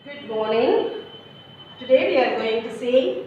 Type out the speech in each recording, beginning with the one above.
Good morning. Today we are going to see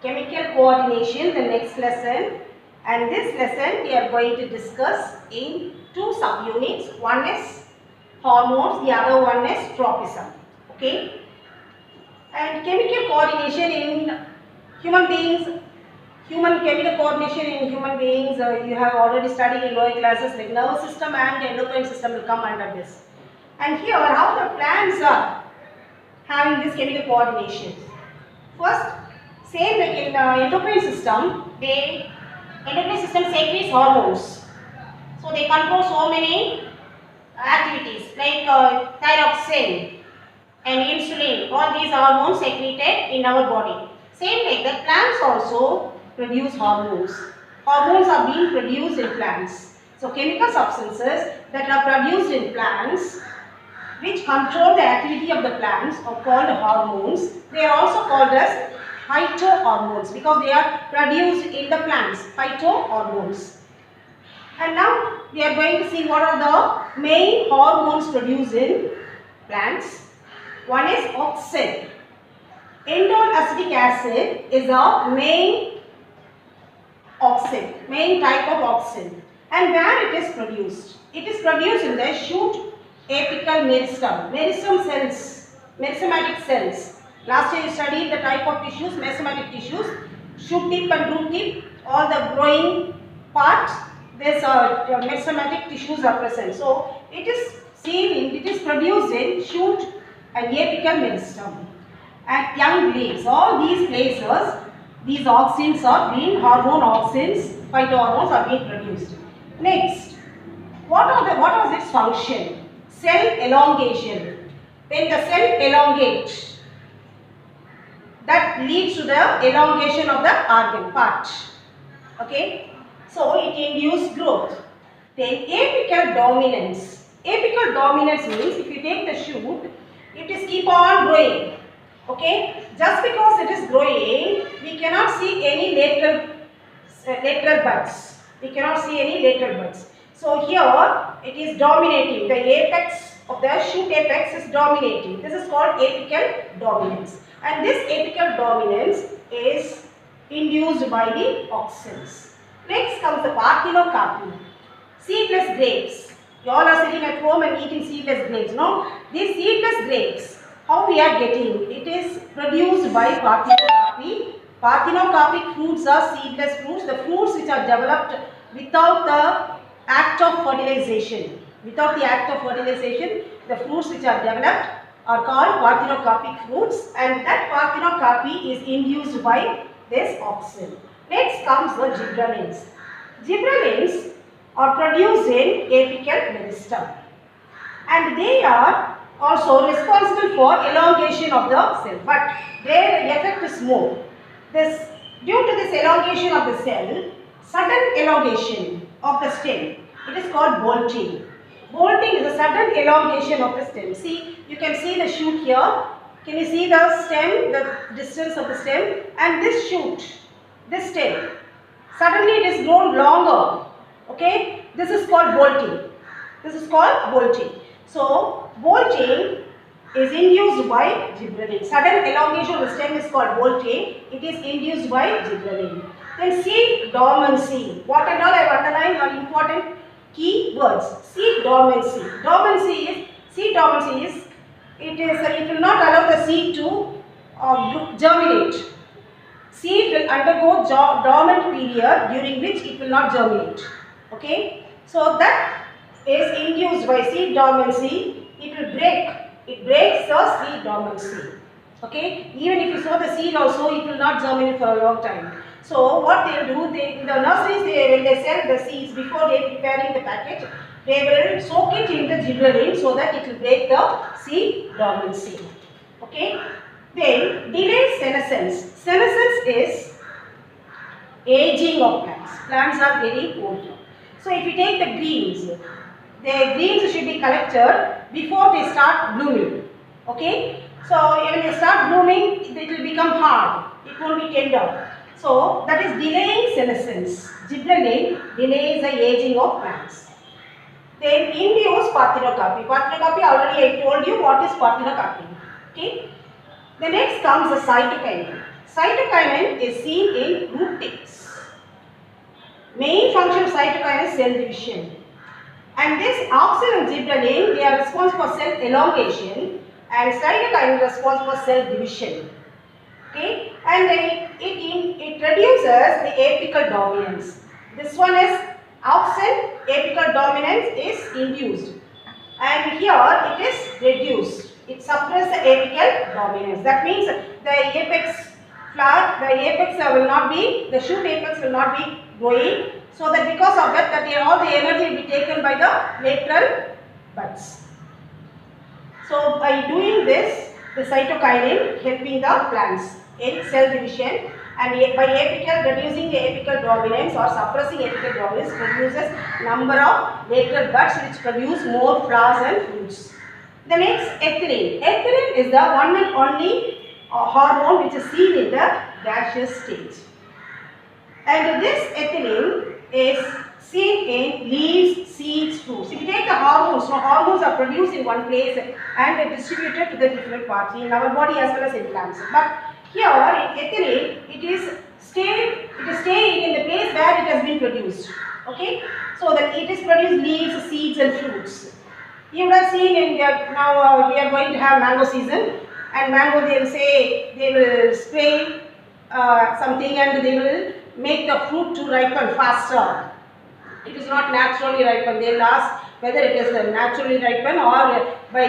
chemical coordination, the next lesson. And this lesson we are going to discuss in two subunits. One is hormones, the other one is tropism. Okay. And chemical coordination in human beings, human chemical coordination in human beings, you have already studied in lower classes like nervous system and endocrine system will come under this. And here how the plants are having this chemical coordination. First, same like in the endocrine system, endocrine system secretes hormones. So they control so many activities like thyroxine and insulin. All these hormones secreted in our body. Same like the plants also produce hormones. Hormones are being produced in plants. So chemical substances that are produced in plants which control the activity of the plants are called hormones. They are also called as phytohormones because they are produced in the plants, phytohormones. And now we are going to see what are the main hormones produced in plants. One is auxin. Indole acetic acid is a main auxin, main type of auxin. And where it is produced? It is produced in the shoot apical meristem, meristem cells, meristematic cells. Last year you studied the type of tissues, meristematic tissues, shoot tip and root tip, all the growing parts, this meristematic tissues are present. So it is seen, it is produced in shoot and apical meristem. At young leaves, all these places, these auxins are being, hormone auxins, phytohormones are being produced. Next, what was its function? Cell elongation. When the cell elongates, that leads to the elongation of the organ part. Okay. So it induces growth. Then apical dominance. Apical dominance means if you take the shoot, it is keep on growing. Okay. Just because it is growing, we cannot see any lateral buds. We cannot see any lateral buds. So here it is dominating. The apex of the shoot apex is dominating. This is called apical dominance. And this apical dominance is induced by the auxins. Next comes the parthenocarpy. Seedless grapes. You all are sitting at home and eating seedless grapes. No? These seedless grapes, how we are getting? It is produced by parthenocarpy. Parthenocarpic fruits are seedless fruits. The fruits which are developed without the act of fertilization. Without the act of fertilization, the fruits which are developed are called parthenocarpic fruits, and that parthenocarpy is induced by this auxin. Next comes the gibberellins. Gibberellins are produced in apical meristem, and they are also responsible for elongation of the cell, but their effect is more. Due to this elongation of the cell, sudden elongation of the stem, it is called bolting. Bolting is a sudden elongation of the stem. See, you can see the shoot here. Can you see the stem, the distance of the stem? And this shoot, this stem, suddenly it is grown longer. Okay, this is called bolting. This is called bolting. So, bolting is induced by gibberellin. Sudden elongation of the stem is called bolting. It is induced by gibberellin. Then seed dormancy. What and all I have underlined are important key words. Seed dormancy. Seed dormancy is it will not allow the seed to germinate. Seed will undergo dormant period during which it will not germinate. Okay. So that is induced by seed dormancy. It will break. It breaks the seed dormancy. Okay. Even if you sow the seed also, it will not germinate for a long time. So what they will do, in the nurseries, when they sell the seeds, before they preparing the packet, they will soak it in the gibberellin so that it will break the seed dormancy. Okay. Then delay senescence. Senescence is aging of plants. Plants are very old. So if you take the greens should be collected before they start blooming. Okay. So when they start blooming, it will become hard. It won't be tender. So that is delaying senescence. Gibberellin delays the aging of plants. Then induce parthenocarpy. Parthenocarpy, already I told you what is parthenocarpy. Okay. The next comes the cytokinin. Cytokinin is seen in root ticks. Main function of cytokinin is cell division. And this auxin and gibberellin, they are responsible for cell elongation, and cytokinin is responsible for cell division. Okay, and it reduces the apical dominance. This one is auxin, apical dominance is induced, and here it is reduced. It suppresses the apical dominance. That means the apex flower, the apex will not be, the shoot apex will not be growing. So that because of that, all the energy will be taken by the lateral buds. So by doing this, the cytokinin helping the plants in cell division, and by apical, reducing the apical dominance or suppressing apical dominance produces number of lateral buds which produce more flowers and fruits. The next, ethylene. Ethylene is the one and only hormone which is seen in the gaseous state. And this ethylene is seen in leaves, seeds, fruits. If you take the hormones, so hormones are produced in one place and distributed to the different parts in our body as well as in plants. But here in ethylene, it is staying in the place where it has been produced. Okay, so that it is produced leaves, seeds, and fruits. You would have seen in now we are going to have mango season, and mango they will say they will spray something and they will make the fruit to ripen faster. It is not naturally ripen. They will ask whether it is naturally ripen or by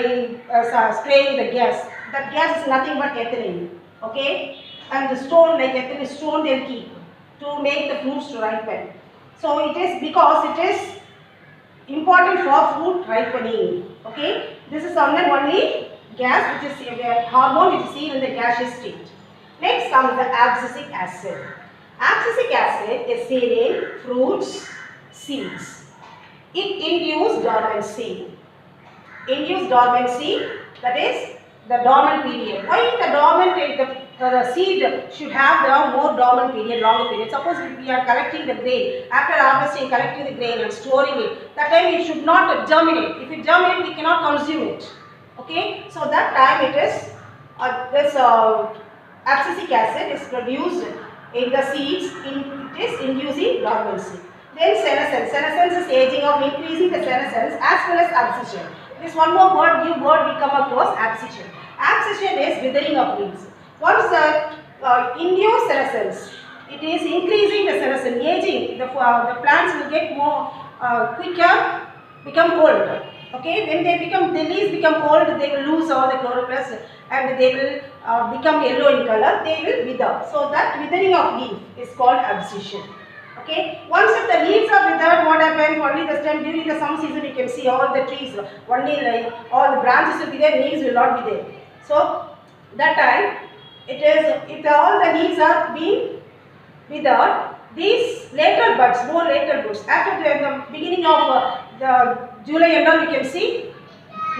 spraying the gas. That gas is nothing but ethylene. Okay, and the stone, like ethylene stone, they will keep to make the fruits to ripen. So it is because it is important for fruit ripening. Okay, this is only gas which is a hormone which is seen in the gaseous state. Next comes the abscisic acid. Abscisic acid is seen in fruits, seeds. It induces dormancy. Induce dormancy, that is the dormant period. Why the dormant, the seed should have the more dormant period, longer period. Suppose we are collecting the grain, after harvesting, collecting the grain and storing it, that time it should not germinate. If it germinates, we cannot consume it. Okay, so that time it is this abscisic acid is produced in the seeds, it is inducing dormancy. Then senescence. Senescence is aging of increasing the senescence as well as abscission. This one more word, new word we come across, abscission. Abscission is withering of leaves. Once the induced senescence, it is increasing the senescence, aging. The plants will get more quicker, become old. Okay, when the leaves become old, they will lose all the chloroplast and they will become yellow in color. They will wither. So that withering of leaf is called abscission. Okay, once if the leaves are withered, what happens? Only the stem during the summer season you can see all the trees, only like all the branches will be there, leaves will not be there. So that time it is, if all the leaves are being withered, these lateral buds, more lateral buds, after the beginning of the July and all, you can see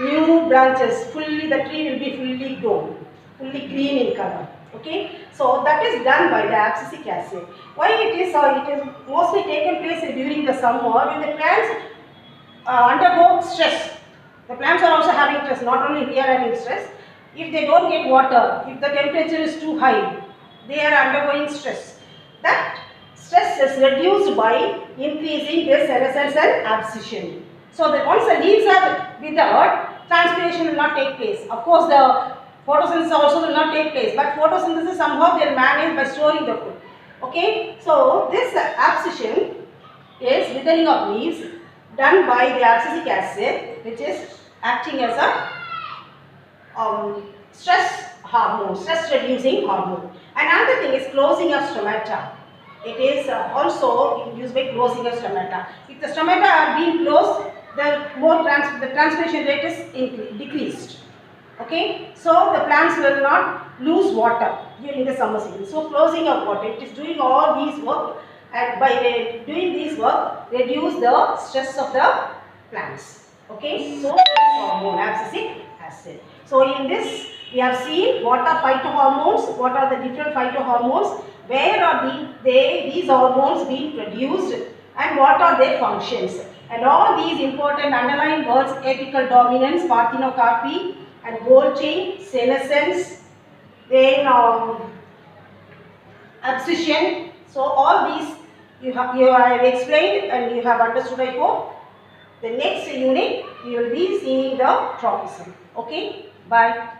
new branches, fully the tree will be fully grown, fully green in color. Okay, so that is done by the abscisic acid. Why it is mostly taken place during the summer when the plants undergo stress. The plants are also having stress, not only we are having stress. If they don't get water, if the temperature is too high, they are undergoing stress. That stress is reduced by increasing the senescence and abscission. So that once the leaves are withered, transpiration will not take place. Of course, the photosynthesis also will not take place, but photosynthesis somehow they will manage by storing the food. Okay, so this abscission is withering of leaves done by the abscisic acid, which is acting as a stress hormone, stress reducing hormone. Another thing is closing of stomata. It is also induced by closing of stomata. If the stomata are being closed, the transpiration rate is decreased. Okay, so the plants will not lose water during the summer season. So closing of water, it is doing all these work, and by doing these work, reduce the stress of the plants. Okay, so hormone, abscisic acid. So in this we have seen what are phytohormones, what are the different phytohormones, where are these hormones being produced, and what are their functions. And all these important underlying words, apical dominance, parthenocarpy, and gold chain, senescence, then abscission. So all these you have explained and you have understood, I hope. The next unit we will be seeing the tropism. Okay, bye.